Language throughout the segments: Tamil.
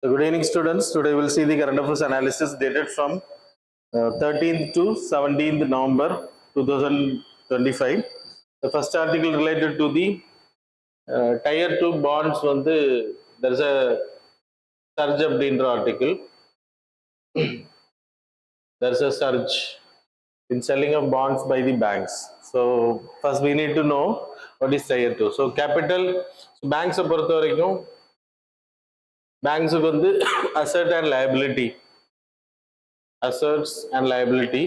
So good evening, students. Today we'll see the current affairs analysis dated from 13th to 17th November 2025. The first article related to the Tier 2 bonds. There is a surge அப்படின்ற article. There is a surge in selling of bonds by the banks. So first we need to know what is Tier 2. So capital banks பொறுத்த வரைக்கும் பேங்க்ஸுக்கு வந்து asset and liability assets and liability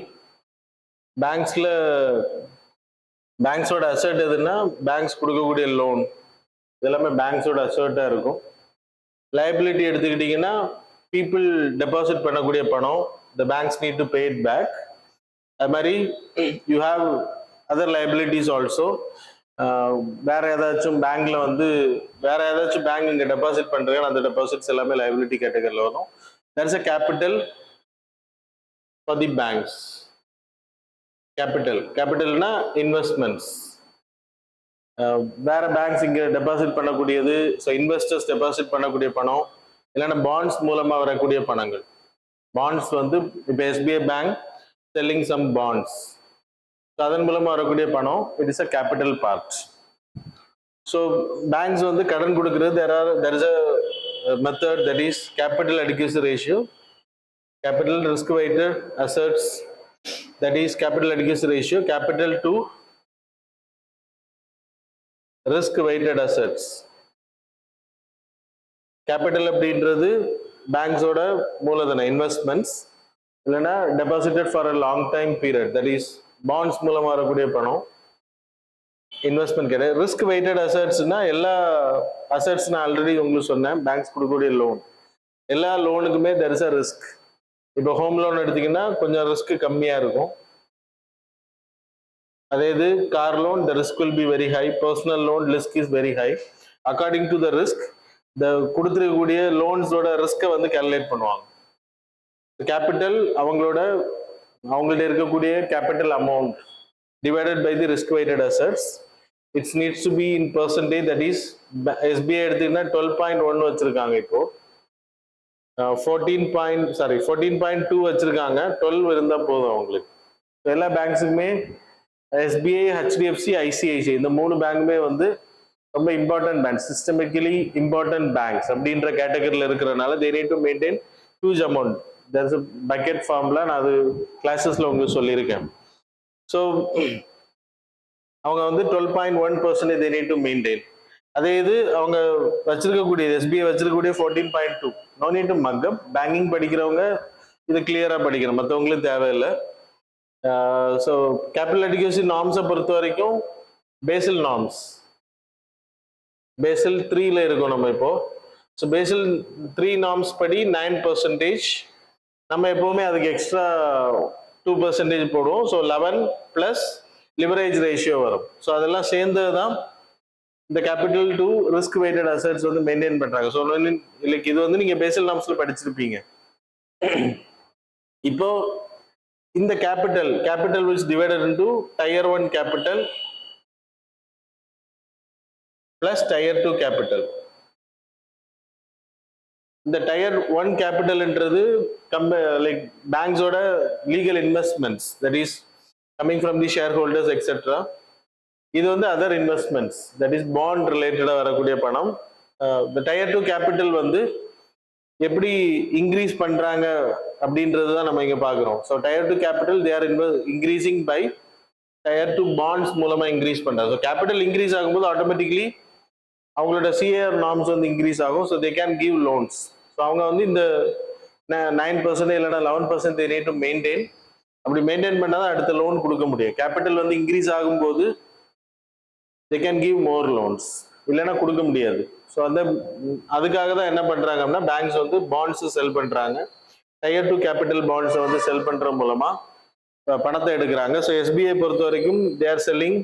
பேங்க்ஸோட அசட் எதுன்னா பேங்க்ஸ் கொடுக்கக்கூடிய லோன் இதெல்லாமே பேங்க்ஸோட அசட்டாக இருக்கும். லைபிலிட்டி எடுத்துக்கிட்டிங்கன்னா பீப்புள் டெபாசிட் பண்ணக்கூடிய பணம் the banks need to pay it back. அது மாதிரி you have other liabilities also. வேற ஏதாச்சும் பேங்க்ல வந்து வேற ஏதாச்சும் பேங்க் இங்க டெபாசிட் பண்றீங்க அந்த டெபாசிட்ஸ் எல்லாமே லைபிலிட்டி கேட்டகரியில் வரும். There is a capital for the banks. கேபிட்டல்னா இன்வெஸ்ட்மெண்ட்ஸ். வேற பேங்க்ஸ் இங்க டெபாசிட் பண்ணக்கூடியது, ஸோ இன்வெஸ்டர்ஸ் டெபாசிட் பண்ணக்கூடிய பணம் இல்லைன்னா பாண்ட்ஸ் மூலமா வரக்கூடிய பணங்கள். பாண்ட்ஸ் வந்து இப்போ SBI bank selling some bonds, அதன் மூலமா வரக்கூடிய பணம் it is a capital part. So banks வந்து கடன் கொடுக்கிறது there is a method that is capital adequacy ratio, capital risk weighted assets, that is capital adequacy ratio, capital to risk weighted assets. Capital அப்படின்றது பேங்க்ஸோட மூலதன இன்வெஸ்ட்மெண்ட்ஸ் இல்லைன்னா deposited for a long time period, that is bonds மூலமாக வரக்கூடிய பணம் இன்வெஸ்ட்மெண்ட் கிடையாது. ரிஸ்க் வெயிட்டட் அசட்ஸ்னா எல்லா அசட்ஸ் நான் ஆல்ரெடி உங்களுக்கு சொன்னேன். பேங்க்ஸ் கொடுக்கக்கூடிய லோன் எல்லா லோனுக்குமே தெர் இஸ் அ ரிஸ்க். இப்போ ஹோம் லோன் எடுத்தீங்கன்னா கொஞ்சம் ரிஸ்க் கம்மியாக இருக்கும். அதே இது car loan the risk will be very high. Personal loan risk is very high. According to the risk இந்த கொடுத்துருக்கக்கூடிய லோன்ஸோட ரிஸ்கை வந்து கேல்குலேட் பண்ணுவாங்க. கேபிட்டல் அவங்கள்ட்ட இருக்கக்கூடிய capital amount divided by the risk weighted assets. It's needs to be in percentage, that is SBI எடுத்தீங்கன்னா 12.1 வச்சிருக்காங்க. இப்போ 14.2 வச்சிருக்காங்க. 12 இருந்தா போதும் அவங்களுக்கு. எல்லா பேங்க்ஸுக்குமே எஸ்பிஐ, ஹெச்டிஎஃப்சி, ஐசிஐசிஐ இந்த 3 பேங்க்குமே வந்து ரொம்ப important banks, systemically important banks அப்படின்ற கேட்டகரியில் இருக்கிறதுனால they need to maintain huge amount. There is a bucket formula, நான் அது கிளாஸஸ்ல உங்களுக்கு சொல்லியிருக்கேன். ஸோ அவங்க வந்து 12.1% they need to maintain. அதே இது அவங்க வச்சிருக்கக்கூடிய எஸ்பிஐ வச்சிருக்கக்கூடிய 14.2. No need to mug up. Banking படிக்கிறவங்க இது கிளியரா படிக்கணும், மற்றவங்களுக்கு தேவையில்லை. ஸோ கேபிட்டல் அடிக்யூசி நார்ம்ஸை பொறுத்த வரைக்கும் பேசில் நார்ம்ஸ் பேசில் 3ல இருக்கும் நம்ம இப்போ. ஸோ பேசில் 3 நார்ம்ஸ் படி 9%. நம்ம எப்பவுமே அதுக்கு எக்ஸ்ட்ரா 2% போடுவோம். ஸோ 11 பிளஸ் லிவரேஜ் ரேஷியோ வரும். ஸோ அதெல்லாம் சேர்ந்தது தான் இந்த capital to risk weighted assets வந்து மெயின்டைன் பண்றாங்க. ஸோ லைக் இது வந்து நீங்க பேசில் நார்ம்ஸ்ல படிச்சிருப்பீங்க. இப்போ இந்த capital which divided into Tier 1 capital plus Tier 2 capital. இந்த Tier 1 capitalன்றது லைக் பேங்க்ஸோட legal investments, that is coming from the shareholders etcetera. இது வந்து other investments, that is bond ரிலேட்டடாக வரக்கூடிய பணம். இந்த Tier 2 capital வந்து எப்படி இன்க்ரீஸ் பண்றாங்க அப்படின்றது தான் நம்ம இங்க பாக்குறோம். So Tier 2 capital they are increasing by Tier 2 bonds மூலமா இன்க்ரீஸ் பண்றாங்க. ஸோ கேபிட்டல் இன்க்ரீஸ் ஆகும்போது ஆட்டோமேட்டிக்லி அவங்களோட சிஏஆர் நார்ம்ஸ் வந்து இன்க்ரீஸ் ஆகும். So they can give loans. So அவங்க வந்து இந்த 9% இல்லைன்னா 11% they need to maintain. அப்படி மெயின்டைன் பண்ணாதான் அடுத்த லோன் கொடுக்க முடியும். கேபிட்டல் வந்து இன்க்ரீஸ் ஆகும்போது they can give more loans, இல்லைன்னா கொடுக்க முடியாது. ஸோ அதுக்காக தான் என்ன பண்றாங்க அப்படின்னா பேங்க்ஸ் வந்து பாண்ட்ஸ் செல் பண்றாங்க. Tier 2 கேபிட்டல் பாண்ட்ஸை வந்து செல் பண்ற மூலமா பணத்தை எடுக்கிறாங்க. ஸோ எஸ்பிஐ பொறுத்த வரைக்கும் they are selling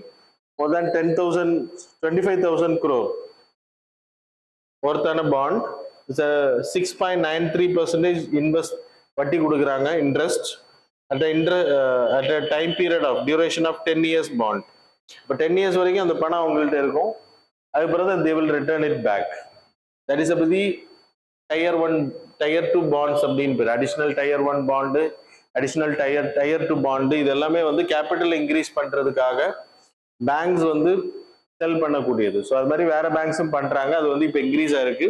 more than 25,000 crore ஒருத்தான பாண்ட். 6.93% இன்வெஸ்ட் வட்டி கொடுக்குறாங்க interest at a time period of duration of 10 years bond. இப்போ 10 years வரைக்கும் அந்த பணம் அவங்கள்ட்ட இருக்கும். அதுக்கப்புறம் they will return it back. That is the tier 1 tier 2 bonds அப்படின்னு பேர். additional tier 1 bond, additional tier 2 bond, இது எல்லாமே வந்து கேபிட்டல் இன்க்ரீஸ் பண்றதுக்காக பேங்க்ஸ் வந்து செல் பண்ணக்கூடியது. ஸோ அது மாதிரி வேற பேங்க்ஸும் பண்றாங்க. அது வந்து இப்போ இன்க்ரீஸ் ஆயிருக்கு.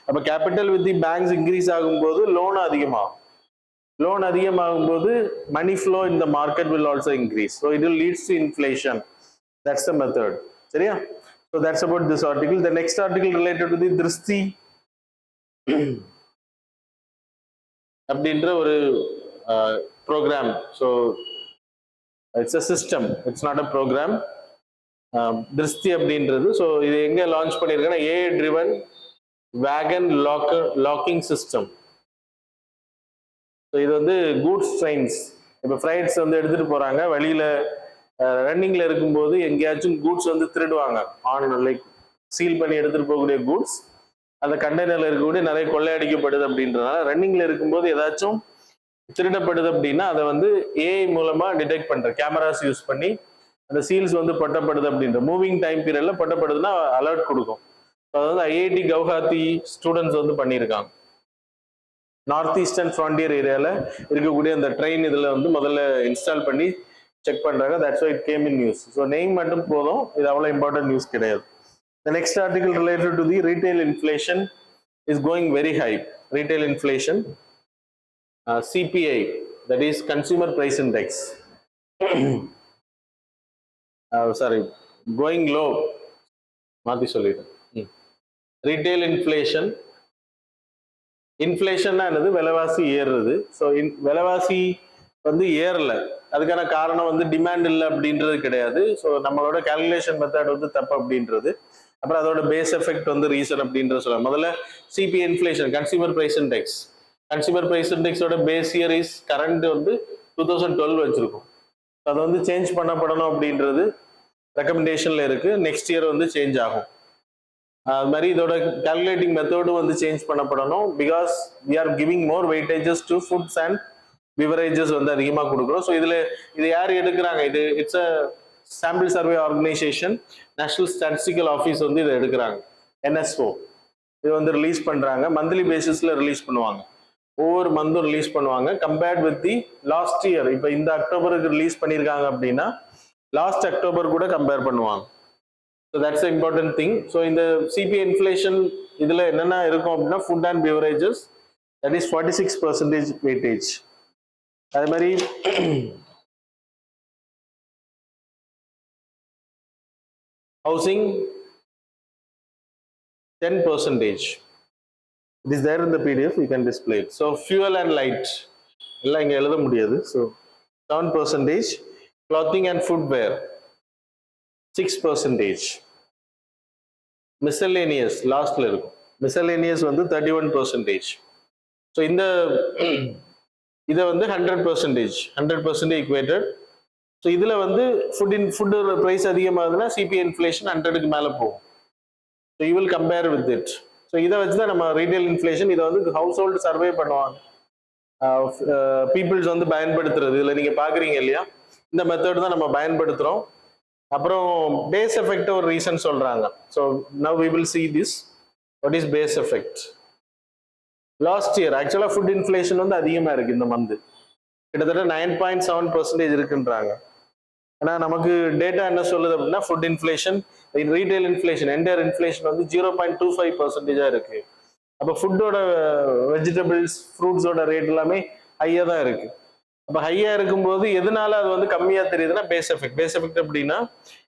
அப்போ capital with the banks increase ஆகும்போது லோன் அதிகமாகும். லோன் அதிகமாகும் போது money flow in the market will also increase. So it will leads to inflation. That's the method. சரியா? So that's about this article. The next article related to the Drishti அப்படின்ற ஒரு program. So it's a system, it's not a program. Drishti அப்படின்றது. ஸோ இது எங்க லான்ச் பண்ணியிருக்கேன்னா AI driven wagon locking system. So இது வந்து கூட்ஸ் ட்ரெயின்ஸ். இப்போ ஃப்ரைட்ஸ் வந்து எடுத்துட்டு போறாங்க, வழியில ரன்னிங்ல இருக்கும்போது எங்கேயாச்சும் கூட்ஸ் வந்து திருடுவாங்க. லைக் சீல் பண்ணி எடுத்துட்டு போகக்கூடிய கூட்ஸ் அந்த கண்டெய்னர்ல இருக்கக்கூடிய நிறைய கொள்ளையடிக்கப்படுது. அப்படின்றதுனால ரன்னிங்ல இருக்கும்போது ஏதாச்சும் திருடப்படுது அப்படின்னா அதை வந்து ஏஐ மூலமா டிடெக்ட் பண்ற கேமராஸ் யூஸ் பண்ணி அந்த சீல்ஸ் வந்து பொட்டப்படுது அப்படின்ற மூவிங் டைம் பீரியட்ல பொட்டப்படுதுன்னா அலர்ட் கொடுக்கும். அது வந்து ஐஐடி கவுஹாத்தி ஸ்டூடெண்ட்ஸ் வந்து பண்ணியிருக்காங்க. நார்த் ஈஸ்டர்ன் ஃப்ரான்டியர் ஏரியால இருக்கக்கூடிய அந்த ட்ரெயின் இதுல வந்து முதல்ல இன்ஸ்டால் பண்ணி செக் பண்றாங்க. That's why it came in news. So name மட்டும் போதும், இது அவ்வளோ இம்பார்ட்டன்ட் நியூஸ் கிடையாது. The next article related to the retail inflation is going very high. Retail inflation, CPI, that is Consumer Price Index. Sorry, going low. மாத்தி சொல்லிட்டேன். Retail inflation. இன்ஃப்ளேஷன்னா என்னது? விலைவாசி ஏறுறது. ஸோ விலைவாசி வந்து ஏறல, அதுக்கான காரணம் வந்து டிமாண்ட் இல்லை அப்படின்றது கிடையாது. ஸோ நம்மளோட கால்குலேஷன் மெத்தட் வந்து தப்பு அப்படின்றது. அப்புறம் அதோட பேஸ் எஃபெக்ட் வந்து ரீசன் அப்படின்றது சொல்லலாம். முதல்ல CPI inflation, consumer price index. Consumer price இண்டெக்ஸோட பேஸ் இயர் இஸ் கரண்ட் வந்து 2012 வச்சிருக்கும். அதை வந்து சேஞ்ச் பண்ணப்படணும் அப்படின்றது ரெக்கமெண்டேஷன்ல இருக்கு. நெக்ஸ்ட் இயர் வந்து சேஞ்ச் ஆகும். அது மாதிரி இதோட கால்குலேட்டிங் மெத்தடும் வந்து சேஞ்ச் பண்ணப்படணும். Because we are giving more weightages to foods and beverages வந்து அதிகமாக கொடுக்குறோம். ஸோ இது யார் எடுக்கிறாங்க? இது it's a sample survey organisation, national statistical office வந்து இதை எடுக்கிறாங்க. NSO இது வந்து ரிலீஸ் பண்றாங்க. மந்த்லி பேசிஸ்ல ரிலீஸ் பண்ணுவாங்க. ஒவ்வொரு மந்தும் ரிலீஸ் பண்ணுவாங்க. Compared with the last year, இப்போ இந்த அக்டோபருக்கு ரிலீஸ் பண்ணியிருக்காங்க அப்படின்னா லாஸ்ட் அக்டோபர் கூட கம்பேர் பண்ணுவாங்க. So that's important thing. So இந்த சிபிஐ இன்ஃப்ளேஷன் இதுல என்னென்ன இருக்கும் அப்படின்னா food and beverages, that is 46% weightage. அதே மாதிரி housing 10%. It is there in the PDF, you can display it. So fuel and light எல்லாம் இங்க எழுத முடியாது. So 7%. Clothing and footwear 6%. Miscellaneous லாஸ்ட்ல இருக்கும். Miscellaneous வந்து 31%. ஸோ இதை வந்து 100% equated. ஸோ இதுல வந்து ஃபுட் ப்ரைஸ் அதிகமாகுதுன்னா சிபிஐ இன்ஃப்ளேஷன் 100க்கு மேல போகும். So you will compare with it. So இதை வச்சு தான் நம்ம ரீட்டைல் இன்ஃப்ளேஷன், இதை வந்து ஹவுஸ் ஹோல்டு சர்வே பண்ணுவாங்க, பீப்புள்ஸ் வந்து பயன்படுத்துறது. இதில் நீங்கள் பார்க்குறீங்க இல்லையா, இந்த மெத்தட் தான் நம்ம பயன்படுத்துகிறோம். அப்புறம் பேஸ் எஃபெக்ட் ஒரு ரீசன் சொல்கிறாங்க. So now we will see this. What is base effect? Last year ஆக்சுவலாக ஃபுட் இன்ஃப்ளேஷன் வந்து அதிகமாக இருக்குது இந்த மந்த், கிட்டத்தட்ட 9.7% இருக்குன்றாங்க. ஆனால் நமக்கு டேட்டா என்ன சொல்லுது அப்படின்னா food inflation, retail inflation, entire inflation வந்து 0.25% இருக்கு. அப்போ ஃபுட்டோட வெஜிடபிள்ஸ் ஃப்ரூட்ஸோட ரேட் எல்லாமே ஹையாக தான் இருக்கு. அப்போ ஹையாக இருக்கும்போது எதனால அது வந்து கம்மியாக தெரியுதுன்னா பேஸ் எஃபெக்ட். பேஸ் எஃபெக்ட் அப்படின்னா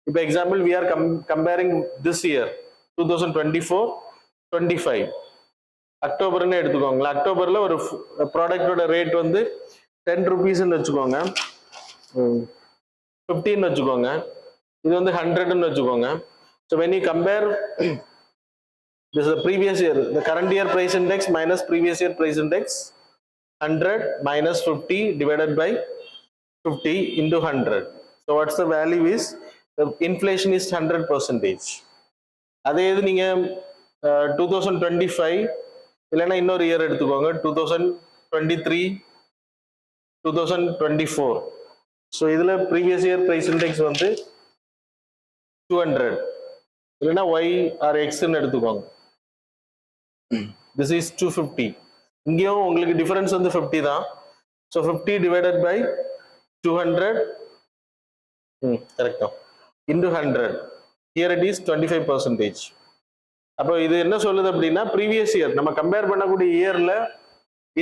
இப்போ example we are comparing this year 2024-25 அக்டோபர்னு எடுத்துக்கோங்களேன். அக்டோபர்ல ஒரு ப்ராடக்டோட ரேட் வந்து 10 rupeesன்னு வச்சுக்கோங்க, 15 வச்சுக்கோங்க, இது வந்து 100ன்னு வச்சுக்கோங்க. So when you compare this is the previous year, the current year price index minus previous year price index, 100 minus 50 divided by 50 into 100. So what's the value is, the inflation is 100%. அதே இது நீங்க 2025 இல்லைன்னா இன்னொரு இயர் எடுத்துக்கோங்க, 2023, 2024. ஸோ இதுல ப்ரீவியஸ் இயர் பிரைஸ் இண்டெக்ஸ் வந்து 200 இல்லைன்னா ஒய் ஆர் எக்ஸ்ன்னு எடுத்துக்கோங்க. this is 250. இங்கேயும் உங்களுக்கு டிஃபரன்ஸ் வந்து 50 தான். ஸோ 50 டிவைடட் பை 200 கரெக்டா இன்டு 100. Here it is 25%. அப்போ இது என்ன சொல்லுது அப்படின்னா ப்ரீவியஸ் இயர் நம்ம கம்பேர் பண்ணக்கூடிய இயர்ல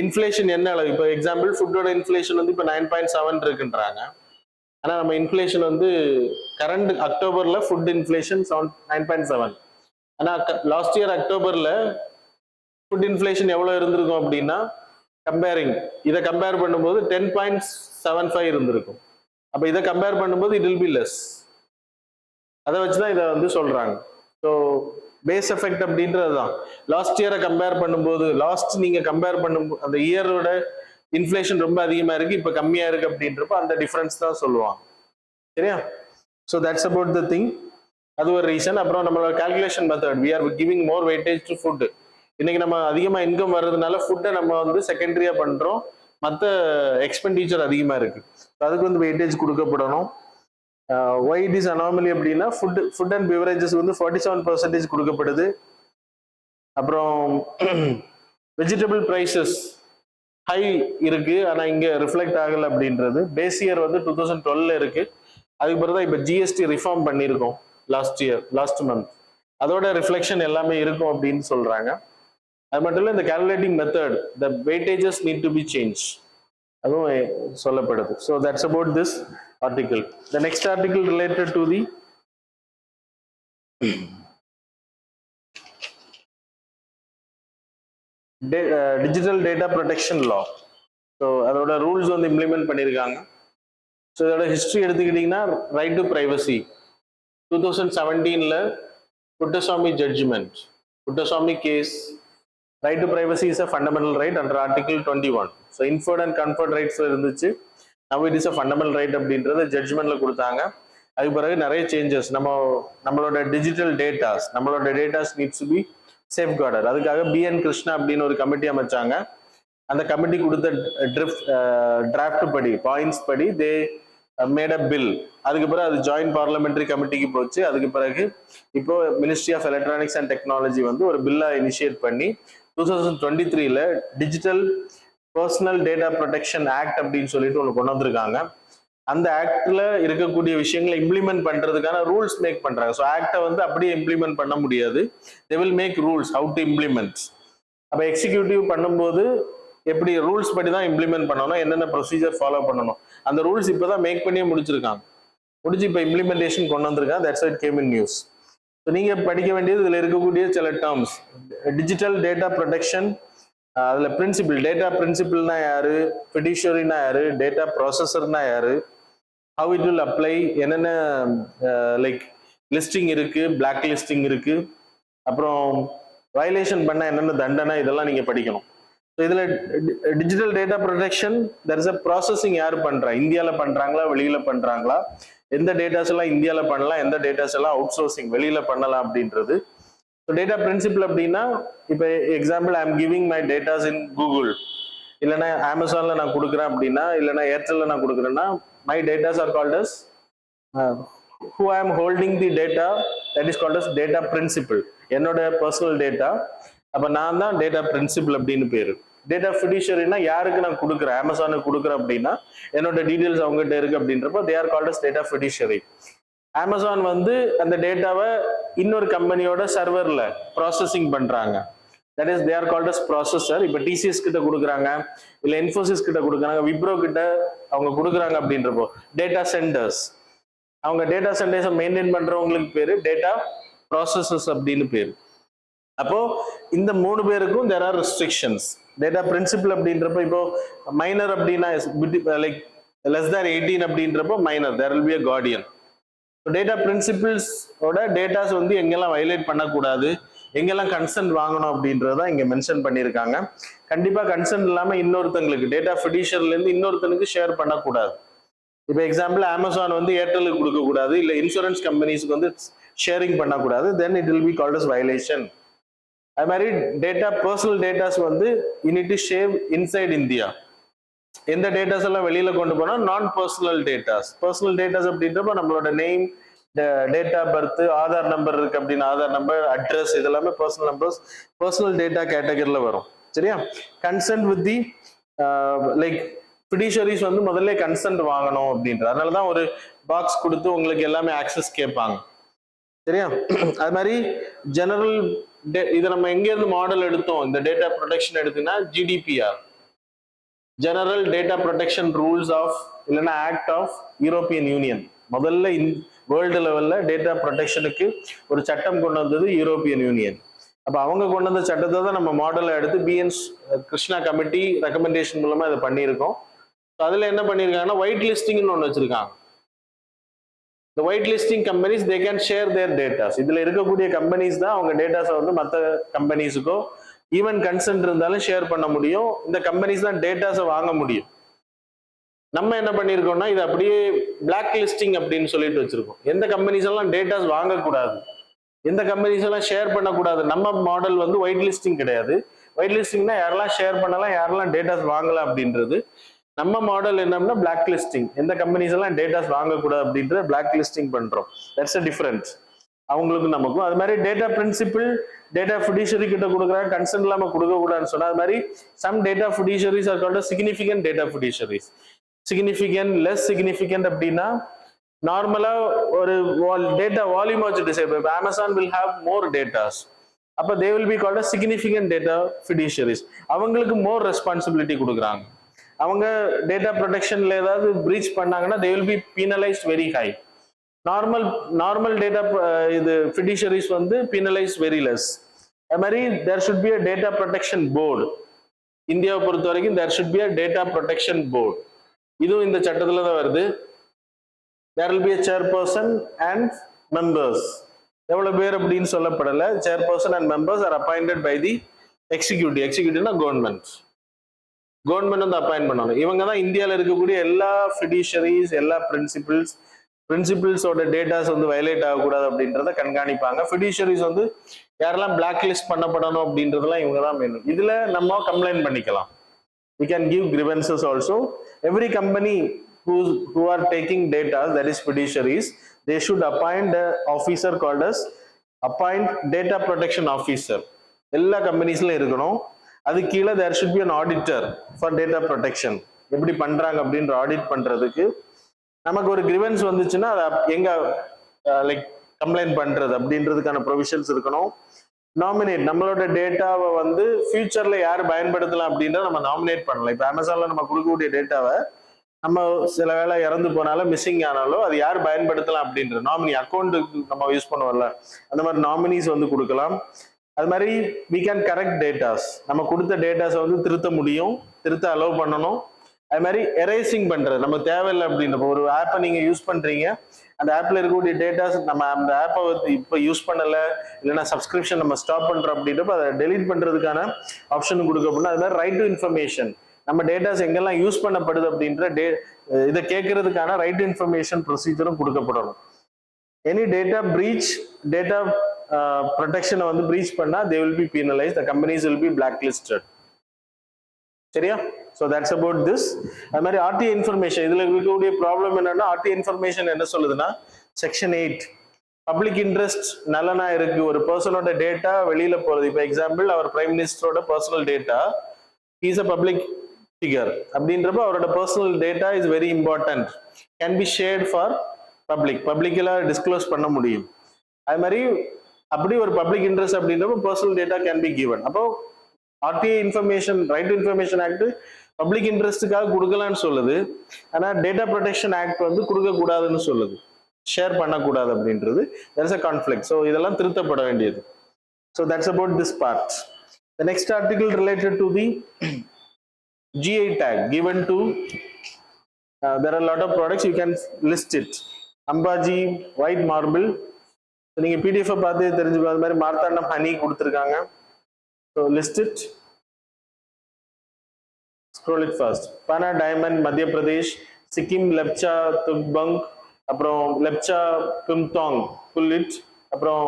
இன்ஃப்ளேஷன் என்ன அளவு. இப்போ எக்ஸாம்பிள் ஃபுட்டோட இன்ஃப்ளேஷன் வந்து இப்போ 9.7 இருக்குன்றாங்க. ஆனால் நம்ம இன்ஃப்ளேஷன் வந்து கரண்ட் அக்டோபர்ல ஃபுட் இன்ஃப்ளேஷன் 9.7. ஆனால் லாஸ்ட் இயர் அக்டோபர்ல ஃபுட் இன்ஃப்ளேஷன் எவ்வளோ இருந்திருக்கும் அப்படின்னா இதை கம்பேர் பண்ணும்போது 10.75 இருந்திருக்கும். அப்போ இதை கம்பேர் பண்ணும்போது இட் வில் பி லெஸ். அதை வச்சுதான் இதை வந்து சொல்றாங்க. ஸோ பேஸ் எஃபெக்ட் அப்படின்றது தான். லாஸ்ட் இயரை கம்பேர் பண்ணும்போது நீங்க கம்பேர் பண்ணும் அந்த இயரோட இன்ஃப்ளேஷன் ரொம்ப அதிகமா இருக்கு, இப்போ கம்மியா இருக்கு அப்படின்றப்ப அந்த டிஃபரன்ஸ் தான் சொல்லுவாங்க. சரியா? So that's about the thing. அது ஒரு ரீசன். அப்புறம் நம்மளோட calculation method, we are giving more weightage to food. இன்னைக்கு நம்ம அதிகமா இன்கம் வர்றதுனால ஃபுட்டை நம்ம வந்து செகண்டரியா பண்றோம், மற்ற எக்ஸ்பெண்டிச்சர் அதிகமா இருக்கு, அதுக்கு வந்து வெயிட்டேஜ் கொடுக்கப்படணும். why it is anomaly அப்படின்னா ஃபுட் அண்ட் பிவரேஜஸ் வந்து 47% கொடுக்கப்படுது. அப்புறம் வெஜிடபிள் ப்ரைசஸ் ஹை இருக்கு, ஆனா இங்க ரிஃப்ளெக்ட் ஆகல அப்படின்றது. பேஸ் இயர் வந்து 2012 இருக்கு, அதுக்கு பிறகு தான் இப்போ ஜிஎஸ்டி ரிஃபார்ம் பண்ணியிருக்கோம் லாஸ்ட் மந்த். அதோட ரிஃப்ளெக்ஷன் எல்லாமே இருக்கும் அப்படின்னு சொல்றாங்க. அது மட்டும் இல்லை, இந்த calculating method, the weightages need to be change, அதுவும் சொல்லப்படுது. So that's about this article. The next article related to the digital data protection law. So அதோட ரூல்ஸ் வந்து இம்ப்ளிமெண்ட் பண்ணியிருக்காங்க. ஸோ இதோட ஹிஸ்ட்ரி எடுத்துக்கிட்டிங்கன்னா, ரைட் டு ப்ரைவசி 2017ல Puttaswamy judgment, Puttaswamy case, right to privacy is a fundamental right under article 21. So inferred and conferred rights இருந்துச்சு, now it is a fundamental right அப்படின்றத ஜட்ஜ்மெண்ட்ல கொடுத்தாங்க. அதுக்கு பிறகு நிறைய சேஞ்சஸ். நம்மளோட digital datas needs to be safe guarded. அதுக்காக BN கிருஷ்ணா அப்படின்னு ஒரு கமிட்டி அமைச்சாங்க. அந்த கமிட்டி கொடுத்த டிராஃப்ட் படி, பாயிண்ட்ஸ் படி தே மேட் அ பில். அதுக்கு பிறகு அது ஜாயிண்ட் பார்லிமெண்டரி கமிட்டிக்கு போச்சு. அதுக்கு பிறகு இப்போ ministry of electronics and technology வந்து ஒரு பில்லை இனிஷியேட் பண்ணி 2023ல digital personal data protection act அப்படின்னு சொல்லிட்டு ஒன்று கொண்டு வந்திருக்காங்க. அந்த ஆக்ட்ல இருக்கக்கூடிய விஷயங்களை இம்ப்ளிமெண்ட் பண்றதுக்கான ரூல்ஸ் மேக் பண்றாங்க. ஸோ ஆக்டை வந்து அப்படியே இம்ப்ளிமெண்ட் பண்ண முடியாது, they will make rules how to implement. அப்போ எக்ஸிக்யூட்டிவ் பண்ணும்போது எப்படி ரூல்ஸ் படி தான் இம்ப்ளிமெண்ட் பண்ணணும், என்னென்ன ப்ரொசீஜர் ஃபாலோ பண்ணணும், அந்த ரூல்ஸ் இப்போதான் மேக் பண்ணியே முடிச்சு இப்போ இம்ப்ளிமெண்டேஷன் கொண்டு வந்திருக்காங்க. That's it came in news. So நீங்க படிக்க வேண்டியது இதில் இருக்கக்கூடிய சில டேர்ம்ஸ். டிஜிட்டல் டேட்டா ப்ரொடெக்ஷன், அதுல பிரின்சிபிள், டேட்டா பிரின்சிபிள்னா யாரு, ஃபிடிஷரினா யாரு, டேட்டா ப்ராசஸர்னா யாரு, ஹவு இட் வில் அப்ளை, என்னென்ன லைக் லிஸ்டிங் இருக்கு, பிளாக் லிஸ்டிங் இருக்கு, அப்புறம் வயலேஷன் பண்ண என்னென்ன தண்டனை, இதெல்லாம் நீங்க படிக்கணும். ஸோ இதுல digital data protection, there is a processing யாரு பண்றா, இந்தியாவில் பண்றாங்களா வெளியில பண்றாங்களா, எந்த டேட்டாஸ் எல்லாம் இந்தியாவில் பண்ணலாம், எந்த டேட்டாஸ் எல்லாம் அவுட் சோர்சிங் வெளியில பண்ணலாம் அப்படின்றது. ஸோ டேட்டா பிரின்சிபிள் அப்படின்னா, இப்போ example I am giving my datas in Google, இல்லைன்னா அமேசான்ல நான் கொடுக்குறேன் அப்படின்னா, இல்லைன்னா ஏர்டெல்ல நான் கொடுக்குறேன்னா, my datas are called as who I am holding the data, that is called as data principal. என்னோட பர்சனல் டேட்டா, அப்போ நான் தான் டேட்டா பிரின்சிபிள் அப்படின்னு பேரு. டேட்டா ஃபிடிஷரினா யாருக்கு நான் கொடுக்குறேன், அமேசானுக்கு கொடுக்குறேன் அப்படின்னா என்னோட டீடைல்ஸ் அவங்ககிட்ட இருக்கு அப்படின்றப்போ they are called as data fiduciary. Amazon வந்து அந்த டேட்டாவை இன்னொரு கம்பெனியோட சர்வர்ல ப்ராசஸிங் பண்றாங்க, that is they are called as processor. இப்போ டிசிஎஸ் கிட்ட கொடுக்குறாங்க, இல்லை இன்ஃபோசிஸ் கிட்ட கொடுக்குறாங்க, விப்ரோ கிட்ட அவங்க கொடுக்குறாங்க அப்படின்றப்போ டேட்டா சென்டர்ஸ். அவங்க டேட்டா சென்டர்ஸை மெயின்டைன் பண்றவங்களுக்கு பேரு டேட்டா ப்ராசஸர்ஸ் அப்படின்னு பேரு. அப்போ இந்த 3 பேருக்கும் there are restrictions. Data principal அப்படின்றப்போ, இப்போ மைனர் அப்படின்னா லைக் லெஸ் தேன் 18 அப்படின்றப்போ minor, there will be a guardian. Data பிரின்சிபிள்ஸோட டேட்டாஸ் வந்து எங்கெல்லாம் வயலேட் பண்ணக்கூடாது, எங்கெல்லாம் கன்சென்ட் வாங்கணும் அப்படின்றத இங்க மென்ஷன் பண்ணியிருக்காங்க. கண்டிப்பா கன்சென்ட் இல்லாம இன்னொருத்தங்களுக்கு, டேட்டா ஃபிடிஷர்ல இருந்து இன்னொருத்தனுக்கு ஷேர் பண்ணக்கூடாது. இப்போ எக்ஸாம்பிள் அமேசான் வந்து ஏர்டெலுக்கு கொடுக்கக்கூடாது, இல்லை இன்சூரன்ஸ் கம்பெனிஸ்க்கு வந்து ஷேரிங் பண்ணக்கூடாது, then it will be called as violation. அது மாதிரி டேட்டா பர்சனல் டேட்டாஸ் வந்து you need to share inside India. எந்த டேட்டாஸ் எல்லாம் வெளியில கொண்டு போனா நான் பர்சனல் டேட்டாஸ். பர்சனல் டேட்டாஸ் அப்படின்றப்ப நம்மளோட name, date of birth, Aadhaar number இருக்கு அப்படின்னு ஆதார் நம்பர், அட்ரஸ், இதெல்லாமே பர்சனல் நம்பர்ஸ், பர்சனல் டேட்டா கேட்டகரியில வரும். சரியா? Consent with the like fiduciaries வந்து முதல்ல கன்சென்ட் வாங்கணும் அப்படின்ற, அதனாலதான் ஒரு பாக்ஸ் கொடுத்து உங்களுக்கு எல்லாமே ஆக்சஸ் கேட்பாங்க. சரியா? அது மாதிரி ஜெனரல் இதை நம்ம எங்க இருந்து மாடல் எடுத்தோம், இந்த டேட்டா ப்ரொடெக்ஷன் எடுத்தீங்கன்னா GDPR, general data protection rules of இல்லைன்னா ஆக்ட் ஆஃப் யூரோப்பியன் யூனியன். முதல்ல வேர்ல்டு லெவல்ல டேட்டா ப்ரொடெக்ஷனுக்கு ஒரு சட்டம் கொண்டு வந்தது யூரோப்பியன் யூனியன். அப்ப அவங்க கொண்டு வந்த சட்டத்தை தான் நம்ம மாடலை எடுத்து BN கிருஷ்ணா கமிட்டி ரெக்கமெண்டேஷன் மூலமா இதை பண்ணியிருக்கோம். அதுல என்ன பண்ணியிருக்காங்கன்னா ஒயிட் லிஸ்டிங்னு ஒன்று வச்சிருக்காங்க. இந்த white listing companies they can share their datas. இதுல இருக்கக்கூடிய கம்பெனிஸ் தான் அவங்க டேட்டாஸை வந்து மற்ற கம்பெனிஸுக்கோ ஈவன் கன்சென்ட் இருந்தாலும் ஷேர் பண்ண முடியும். இந்த கம்பெனிஸ் தான் டேட்டாஸை வாங்க முடியும். நம்ம என்ன பண்ணியிருக்கோம்னா இது அப்படியே பிளாக் லிஸ்டிங் அப்படின்னு சொல்லிட்டு வச்சிருக்கோம். எந்த கம்பெனிஸ் எல்லாம் டேட்டாஸ் வாங்கக்கூடாது, எந்த கம்பெனிஸ் எல்லாம் ஷேர் பண்ணக்கூடாது. நம்ம மாடல் வந்து ஒயிட் லிஸ்டிங் கிடையாது. ஒயிட் லிஸ்டிங்னா யாரெல்லாம் ஷேர் பண்ணலாம், யாரெல்லாம் டேட்டாஸ் வாங்கலாம் அப்படின்றது. நம்ம மாடல் என்னன்னா பிளாக் லிஸ்டிங், எந்த கம்பெனிஸ் எல்லாம் டேட்டாஸ் வாங்கக்கூடாது அப்படின்ற பிளாக் லிஸ்டிங் பண்றோம். தட்ஸ் அ டிஃபரன்ஸ் அவங்களுக்கும் நமக்கும். அது மாதிரி டேட்டா பிரின்சிபிள் டேட்டா ஃபிடிஷரி கிட்ட கொடுக்குறாங்க, கன்சென்ட் இல்லாம கொடுக்க கூடாதுன்னு சொன்னா, அது மாதிரி some data fiduciaries are called significant data fiduciaries. Significant, less significant அப்படின்னா நார்மலா ஒரு டேட்டா வால்யூம் வச்சு டிசைட். இப்போ Amazon will have more datas, அப்ப they will be called significant data fiduciaries. அவங்களுக்கு மோர் ரெஸ்பான்சிபிலிட்டி கொடுக்குறாங்க. அவங்க டேட்டா ப்ரொடெக்ஷன்ல ஏதாவது பிரீச் பண்ணாங்கன்னா they will be penalised very high. Normal data இது ஃபிடிஷரிஸ் வந்து பீனலைஸ் வெரி லெஸ். அது மாதிரி there should be a data protection board. இந்தியாவை பொறுத்த வரைக்கும் there should be a data protection board. இதுவும் இந்த சட்டத்துல தான் வருது. there will be a chairperson and members. எவ்வளவு பேர் அப்படின்னு சொல்லப்படல. chairperson and members are appointed by the executive. executiveனா கவர்மெண்ட் வந்து அப்பாயிண்ட் பண்ணணும். இவங்க தான் இந்தியாவில் இருக்கக்கூடிய எல்லா ஃபிடிஷரிஸ், எல்லா பிரின்சிபிள்ஸோட டேட்டாஸ் வந்து வயலேட் ஆகக்கூடாது அப்படின்றத கண்காணிப்பாங்க. ஃபிடிஷரிஸ் வந்து யாரெல்லாம் பிளாக் லிஸ்ட் பண்ணப்படணும் அப்படின்றதெல்லாம் இவங்க தான் வேணும். இதுல நம்ம கம்ப்ளைண்ட் பண்ணிக்கலாம். we can give grievances also. Every company who are taking data, that is fiduciaries, they should appoint an officer called as appoint data protection officer. எல்லா கம்பெனிஸ்ல இருக்கணும். அது கீழே there should be an auditor for data protection. எப்படி பண்றாங்க அப்படின்ற ஆடிட் பண்றதுக்கு நமக்கு ஒரு கிரிவன்ஸ் வந்துச்சுன்னா அதை எங்க லைக் கம்ப்ளைண்ட் பண்றது அப்படின்றதுக்கான ப்ரொவிஷன்ஸ் இருக்கணும். நாமினேட், நம்மளோட டேட்டாவை வந்து ஃபியூச்சர்ல யார் பயன்படுத்தலாம் அப்படின்றத நம்ம நாமினேட் பண்ணலாம். இப்போ அமேசான்ல நம்ம கொடுக்கக்கூடிய டேட்டாவை நம்ம சில வேளை இறந்து போனாலும் மிஸ்ஸிங் ஆனாலும் அது யார் பயன்படுத்தலாம் அப்படின்ற நாமினி அக்கௌண்ட்டுக்கு நம்ம யூஸ் பண்ணுவோம்ல, அந்த மாதிரி நாமினிஸ் வந்து கொடுக்கலாம். அது மாதிரி we can correct டேட்டாஸ், நம்ம கொடுத்த டேட்டாஸை வந்து திருத்த முடியும், திருத்த அலோவ் பண்ணணும். அது மாதிரி எரேசிங் பண்றது நம்ம தேவையில்லை அப்படின்ற ஒரு ஆப்பை நீங்க யூஸ் பண்றீங்க, அந்த ஆப்ல இருக்கக்கூடிய டேட்டாஸ் நம்ம அந்த ஆப்பை வந்து இப்போ யூஸ் பண்ணல, இல்லைன்னா சப்ஸ்கிரிப்ஷன் நம்ம ஸ்டாப் பண்றோம் அப்படின்றப்ப அதை டெலீட் பண்றதுக்கான ஆப்ஷன் கொடுக்கப்படணும். அது மாதிரி ரைட் டு இன்ஃபர்மேஷன், நம்ம டேட்டாஸ் எங்கெல்லாம் யூஸ் பண்ணப்படுது அப்படின்ற இதை கேட்கறதுக்கான ரைட் டு இன்ஃபர்மேஷன் ப்ரொசீஜரும் கொடுக்கப்படணும். எனி டேட்டா பிரீச், டேட்டா ப்ரொடெக்ஷனை வந்து பிரீச் பண்ணா they will be penalized, the companies will be blacklisted. சரியா? so that's about this. அது மாதிரி RTA இன்ஃபர்மேஷன், இதுல இருக்கக்கூடிய ப்ராப்ளம் என்னன்னா RTA இன்ஃபர்மேஷன் என்ன சொல்லுதுன்னா செக்ஷன் 8 பப்ளிக் இன்ட்ரெஸ்ட் நலனா இருக்கு. ஒரு பர்சனோட டேட்டா வெளியில போறது, இப்போ எக்ஸாம்பிள் அவர் பிரைம் மினிஸ்டரோட personal data, is a public figure அப்படின்றப்ப அவரோட personal data is very important, can be shared for பப்ளிக்ல டிஸ்க்ளோஸ் பண்ண முடியும். அது மாதிரி அப்படி ஒரு பப்ளிக் இன்ட்ரெஸ்ட் அப்படின்றப்ப personal data can be given. அப்போ RTA information, right to information act public இன்ட்ரெஸ்ட்டுக்காக கொடுக்கலான்னு சொல்லுது. ஆனா டேட்டா ப்ரொடெக்ஷன் ஆக்ட் வந்து கொடுக்க கூடாதுன்னு சொல்லுது, ஷேர் பண்ணக்கூடாது அப்படின்றது. there is a conflict. so இதெல்லாம் திருத்தப்பட வேண்டியது. so that's about this part. The next article related to the GI tag given to there are a lot of products, you can list it. Ambaji white marble, நீங்க PDF பார்த்து தெரிஞ்சுக்கோ. அது மாதிரி மார்த்தாண்டம் ஹனி கொடுத்துருக்காங்க. so list it, scroll it fast. Baana diamond மத்திய பிரதேஷ், சிக்கிம் லெப்சா துக்பங், அப்புறம் லெப்சா பிம்தாங் புல்லிட், அப்புறம்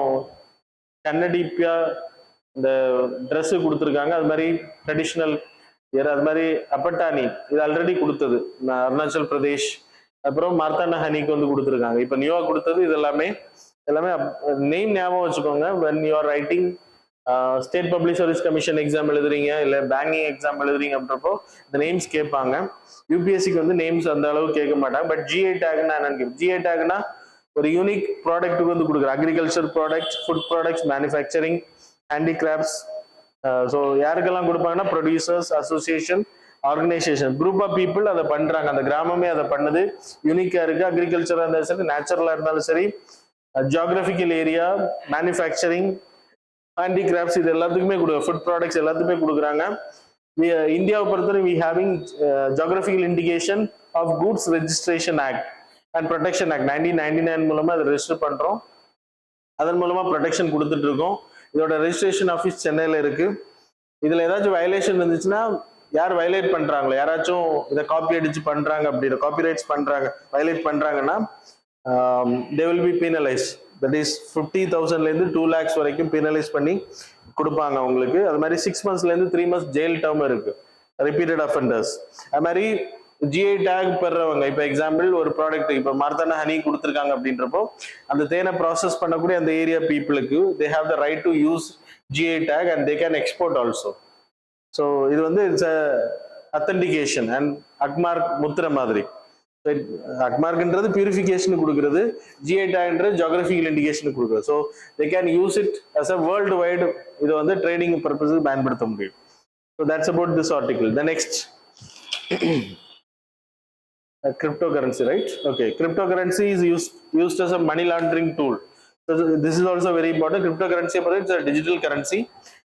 கன்னடிப்பியா இந்த ட்ரெஸ் கொடுத்துருக்காங்க. அது மாதிரி ட்ரெடிஷ்னல், அது மாதிரி அப்பட்டானி இது ஆல்ரெடி கொடுத்தது அருணாச்சல் பிரதேஷ். அப்புறம் மார்த்தாண்டா ஹனிக்கு வந்து கொடுத்துருக்காங்க. இப்போ நியூவா கொடுத்தது இது எல்லாமே நேம் ஞாபகம் வச்சுக்கோங்க. when you are writing state public service commission exam எழுதுறீங்க இல்லை பேங்கிங் எக்ஸாம் எழுதுறீங்க அப்படின்றப்போ இந்த நேம்ஸ் கேட்பாங்க. யூபிஎஸ்சிக்கு வந்து நேம்ஸ் அந்த அளவு கேட்க மாட்டாங்க. பட் ஜிஐ டேக்னா என்னன்னு ஜிஐ டேக்னா ஒரு யூனிக் ப்ராடக்ட்டுக்கு வந்து கொடுக்குறோம். Agriculture products, food products, manufacturing, handicrafts. So யாருக்கெல்லாம் கொடுப்பாங்கன்னா producers association, organisation, group of people அதை பண்றாங்க. அந்த கிராமமே அதை பண்ணுது, யூனிக்கா இருக்கு. அக்ரிகல்ச்சரா இருந்தாலும் சரி, நேச்சுரலா இருந்தாலும் சரி, ஜியாகிரபிக்கல் ஏரியா, மேனுஃபேக்சரிங், ஹேண்டிகிராஃப்ட்ஸ், இது எல்லாத்துக்குமே ஃபுட் ப்ராடக்ட்ஸ் எல்லாத்துக்குமே கொடுக்குறாங்க. இந்தியாவை பொறுத்தவரை we having geographical indication of goods registration act and protection act 1999 மூலமா அதை ரெஜிஸ்டர் பண்றோம். அதன் மூலமா ப்ரொடெக்ஷன் கொடுத்துட்டு இருக்கோம். இதோட ரெஜிஸ்ட்ரேஷன் ஆஃபீஸ் சென்னையில இருக்கு. இதுல ஏதாச்சும் வயலேஷன் இருந்துச்சுன்னா, யார் வயலேட் பண்றாங்களோ, யாராச்சும் இதை காப்பி அடிச்சு பண்றாங்க அப்படின்னா, காப்பிரைட்ஸ் பண்றாங்க, வயலேட் பண்றாங்கன்னா they will be penalized. that is 50,000ல இருந்து 2 lakhs வரைக்கும் penalize பண்ணி கொடுப்பாங்க அவங்களுக்கு. அது மாதிரி 6 monthsல இருந்து 3 months ஜெயில் டேர்ம் இருக்கு ரிப்பீட்டட் அஃபெண்டர்ஸ். அது மாதிரி ஜிஐ டேக் பெறவங்க, இப்போ எக்ஸாம்பிள் ஒரு ப்ராடக்ட் இப்போ மார்த்தாண்டா ஹனி கொடுத்துருக்காங்க அப்படின்றப்போ அந்த தேனை ப்ராசஸ் பண்ணக்கூடிய அந்த ஏரியா பீப்புளுக்கு they have the right to use GI tag and they can export also. So இது வந்து இட்ஸ் அத்தன்டிகேஷன் அண்ட் அக்மார்க் முத்திரை மாதிரி. அக்மார்க்ன்றது பியூரிஃபிகேஷன் கொடுக்குறது, ஜிஐ டேக்ன்றது ஜியோகிராபிக்கல் இண்டிகேஷன் கொடுக்குறது. So they can use it as a world wide, இதை வந்து ட்ரேடிங் பர்பஸுக்கு பயன்படுத்த முடியும். So that's about this article. The next cryptocurrency, right? Okay, cryptocurrency is used as a money laundering tool. So this is also very important. Cryptocurrency is a digital currency.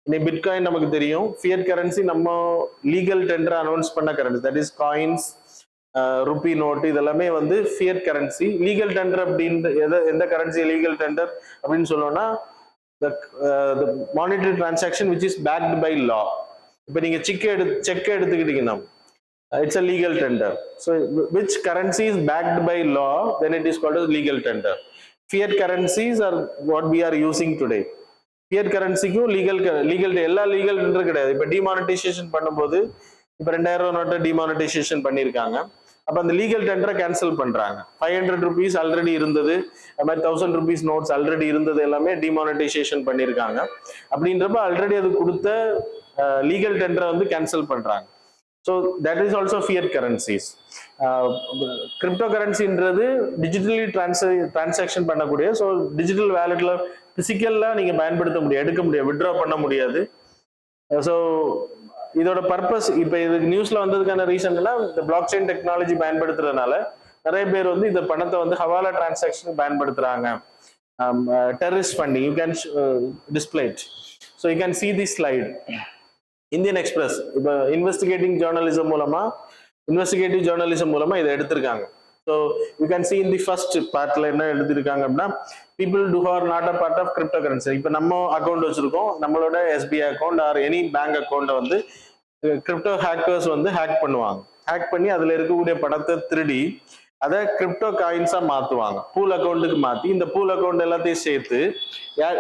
In Bitcoin நமக்கு தெரியும், fiat currency நம்ம legal tender announce பண்ண currency, that is coins, rupee note, இதெல்லாமே வந்து fiat currency. Legal tender அப்படின்ற எந்த currency legal tender அப்படின்னு சொல்லணும்னா the monetary transaction which is backed by law. இப்போ நீங்க செக் எடுத்துக்கிட்டீங்கன்னா it's a legal tender. So which currency is backed by law, then it is called as legal tender. Fiat currencies are what we are using today. Fiat currencyக்கும் legal எல்லா legal tender கிடையாது. இப்போ demonetization பண்ணும்போது இப்போ 2000 நோட்டை demonetization பண்ணியிருக்காங்க. அப்போ அந்த லீகல் டெண்டரை கேன்சல் பண்றாங்க. 500 rupees ஆல்ரெடி இருந்தது, அது மாதிரி 1000 rupees நோட்ஸ் ஆல்ரெடி இருந்தது எல்லாமே டிமானிட்டைசேஷன் பண்ணியிருக்காங்க. அப்படின்றப்ப ஆல்ரெடி அது கொடுத்த லீகல் டெண்டரை வந்து கேன்சல் பண்றாங்க. So that is also fiat currencies. Cryptocurrencyன்றது digitally transaction பண்ணக்கூடிய, ஸோ டிஜிட்டல் வேலெட்ல பிசிக்கல்ல நீங்க பயன்படுத்த முடியாது, எடுக்க முடியாது, வித்ட்ரா பண்ண முடியாது. ஸோ இதோட பர்பஸ் இப்போ இதுக்கு நியூஸ்ல வந்ததுக்கான ரீசன்னா இந்த பிளாக் செயின் டெக்னாலஜி பயன்படுத்துறதுனால நிறைய பேர் வந்து இந்த பணத்தை வந்து ஹவாலா டிரான்சாக்ஷன் பயன்படுத்துறாங்க. Terrorist funding, you can display it. So you can see this slide. Indian Express இப்போ இன்வெஸ்டிகேட்டிவ் ஜேர்னலிசம் மூலமா இதை எடுத்திருக்காங்க. So you can see in the first பார்ட்ல என்ன எழுதிருக்காங்க அப்படின்னா, people to are not a part of cryptocurrency. இப்போ நம்ம அக்கௌண்ட் வச்சிருக்கோம், நம்மளோட SBI account or any bank அக்கௌண்ட்டை வந்து கிரிப்டோ ஹேக்கர்ஸ் வந்து ஹேக் பண்ணுவாங்க. ஹேக் பண்ணி அதுல இருக்கக்கூடிய பணத்தை திருடி அதை கிரிப்டோ காயின்ஸா மாத்துவாங்க, பூல் அக்கௌண்ட்டுக்கு மாத்தி. இந்த பூல் அக்கௌண்ட் எல்லாத்தையும் சேர்த்து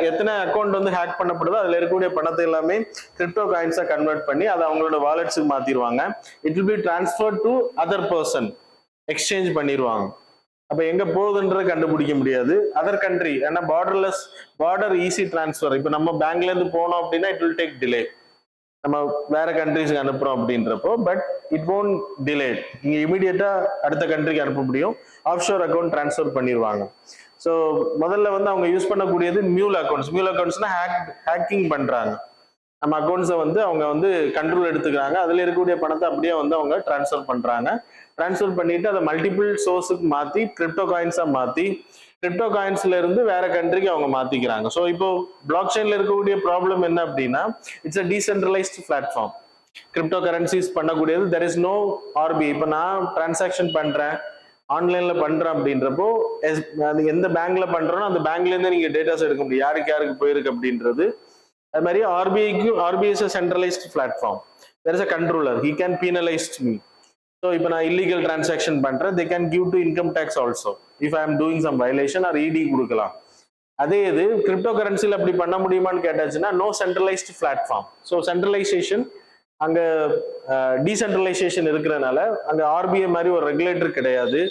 எத்தனை அக்கௌண்ட் வந்து ஹேக் பண்ணப்படுதோ அதுல இருக்கக்கூடிய பணத்தை எல்லாமே கிரிப்டோ காயின்ஸா கன்வெர்ட் பண்ணி அதை அவங்களோட வாலெட்ஸுக்கு மாத்திடுவாங்க. It will be transfer to other person, exchange பண்ணிடுவாங்க. அப்ப எங்க போகுதுன்ற கண்டுபிடிக்க முடியாது. அதர் கண்ட்ரி, ஏன்னா பார்டர் ஈஸி டிரான்ஸ்ஃபர். இப்போ நம்ம பேங்க்ல இருந்து போனோம் அப்படின்னா இட் வில் டேக் டிலே, நம்ம வேற கண்ட்ரிஸ்க்கு அனுப்புறோம் அப்படின்றப்போ, பட் இட் ஒன்ட் டிலே, நீங்க இமீடியட்டா அடுத்த கண்ட்ரிக்கு அனுப்ப முடியும். ஆஃப்ஷோர் அக்கௌண்ட் டிரான்ஸ்ஃபர் பண்ணிடுவாங்க. ஸோ முதல்ல வந்து அவங்க யூஸ் பண்ணக்கூடியது மியூல் அக்கௌண்ட்ஸ்னா ஹேக்கிங் பண்றாங்க. நம்ம அக்கௌண்ட்ஸை வந்து அவங்க வந்து கண்ட்ரோல் எடுத்துக்கிறாங்க, அதுல இருக்கக்கூடிய பணத்தை அப்படியே வந்து அவங்க டிரான்ஸ்ஃபர் பண்றாங்க. டிரான்ஸ்ஃபர் பண்ணிட்டு அதை மல்டிபிள் சோர்ஸுக்கு மாத்தி கிரிப்டோ காயின்ஸா மாத்தி கிரிப்டோ காயின்ஸ்ல இருந்து வேற கண்ட்ரிக்கு அவங்க மாத்திக்கிறாங்க. ஸோ இப்போ பிளாக் செயின்ல இருக்கக்கூடிய ப்ராப்ளம் என்ன அப்படின்னா, it's a decentralised platform. Crypto currencies பண்ணக்கூடியது, தெர் இஸ் நோ ஆர்பிஐ. இப்போ நான் டிரான்சாக்ஷன் பண்றேன், ஆன்லைன்ல பண்றேன் அப்படின்றப்போ எந்த பேங்க்ல பண்றோம்னா அந்த பேங்க்ல இருந்து நீங்க டேட்டாஸ் எடுக்க முடியும், யாருக்கு போயிருக்கு அப்படின்றது. அது மாதிரி RBI is a centralized platform. There is a controller, he can penalize me. So இப்போ நான் இல்லீகல் டிரான்சாக்ஷன் பண்றேன், they can give to income tax also if I am doing some violation or ED கொடுக்கலாம். அதே இது கிரிப்டோ கரன்சியில் அப்படி பண்ண முடியுமான்னு கேட்டாச்சுன்னா no centralized platform. So centralization அங்கே டீசென்ட்ரலைசேஷன் இருக்கிறதுனால அங்கே ஆர்பிஐ மாதிரி ஒரு ரெகுலேட்டர் கிடையாது,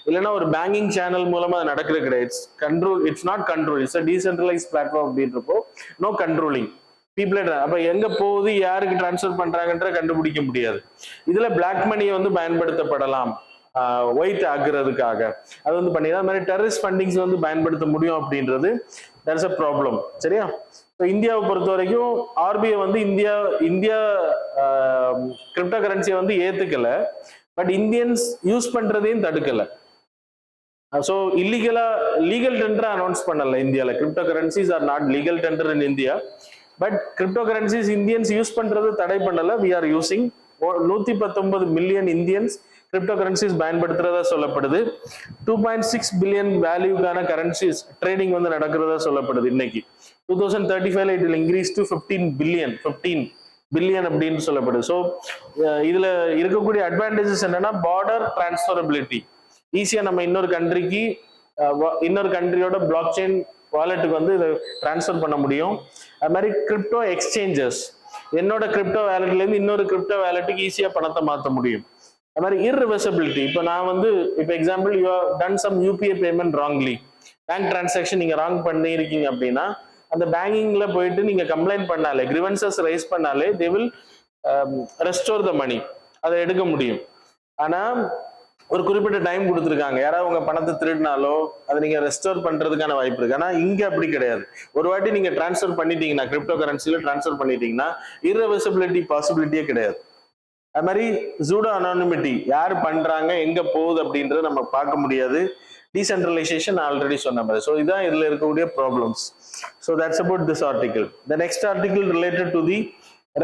இல்லைன்னா ஒரு பேங்கிங் சேனல் மூலமா அது நடக்கிறது கிடையாது. It's control, it's not control, it's decentralise platform அப்படின்றப்போ நோ கண்ட்ரோலிங். பீப்புளே அப்ப எங்க போகுது, யாருக்கு டிரான்ஸ்ஃபர் பண்றாங்கன்ற கண்டுபிடிக்க முடியாது. இதுல பிளாக் மணியை வந்து பயன்படுத்தப்படலாம் ஒயிட் ஆக்குறதுக்காக. அது வந்து பண்ணி அது மாதிரி டெரரிஸ்ட் ஃபண்டிங்ஸ் வந்து பயன்படுத்த முடியும் அப்படின்றது தட்ஸ் அ ப்ராப்ளம். சரியா? இந்தியாவை பொறுத்த வரைக்கும் ஆர்பிஐ வந்து இந்தியா கிரிப்டோ கரன்சியை வந்து ஏத்துக்கல, பட் இந்தியன்ஸ் யூஸ் பண்றதையும் தடுக்கல. ஸோ லீகல் டெண்டர் அனௌன்ஸ் பண்ணல இந்தியாவில். Crypto currencies are not legal tender in India, but crypto currencies Indians use பண்றது தடை பண்ணல. We are using 119 million Indians crypto currencies பயன்படுத்துறதா சொல்லப்படுது. 2.6 பில்லியன் வேல்யூக்கான கரன்சிஸ் ட்ரேடிங் வந்து நடக்கிறதா சொல்லப்படுது. இன்னைக்கு 2035 it will increase to 15 billion அப்படின்னு சொல்லப்படுது. ஸோ இதுல இருக்கக்கூடிய அட்வான்டேஜஸ் என்னன்னா பார்டர் டிரான்ஸ்ஃபரபிலிட்டி, ஈஸியா நம்ம இன்னொரு கண்ட்ரியோட பிளாக் செயின் வாலெட்டுக்கு வந்து இதை டிரான்ஸ்ஃபர் பண்ண முடியும். அது மாதிரி கிரிப்டோ எக்ஸ்சேஞ்சஸ், என்னோட கிரிப்டோ வேலெட்ல இருந்து இன்னொரு கிரிப்டோ வேலெட்டுக்கு ஈஸியா பணத்தை மாற்ற முடியும். அது மாதிரி இர்ரிவர்சிபிலிட்டி, இப்போ நான் வந்து இப்போ example you have done some UPI payment wrongly, bank transaction நீங்க ராங் பண்ணியிருக்கீங்க அப்படின்னா அந்த பேங்கிங்ல போயிட்டு நீங்க கம்ப்ளைண்ட் பண்ணாலே, கிரிவன்சஸ் ரைஸ் பண்ணாலே தே வில் ரெஸ்டோர் த மணி, அதை எடுக்க முடியும். ஆனா ஒரு குறிப்பிட்ட டைம் கொடுத்துருக்காங்க, யாராவது உங்க பணத்தை திருடினாலோ அதை நீங்க ரெஸ்டோர் பண்றதுக்கான வாய்ப்பு இருக்கு. ஆனா இங்க அப்படி கிடையாது. ஒரு வாட்டி நீங்க டிரான்ஸ்ஃபர் பண்ணிட்டீங்கன்னா, கிரிப்டோ கரன்சில டிரான்ஸ்ஃபர் பண்ணிட்டீங்கன்னா இர்ரிவர்சிபிலிட்டி பாசிபிலிட்டியே கிடையாது. அது மாதிரி ஜூடோ அனானிமிட்டி, யார் பண்றாங்க எங்க போகுது அப்படின்றத நம்ம பார்க்க முடியாது. டீசென்ட்ரலைசேஷன் ஆல்ரெடி சொன்ன மாதிரி. ஸோ இதுதான் இதுல இருக்கக்கூடிய problems. So that's about this article. The next article related to the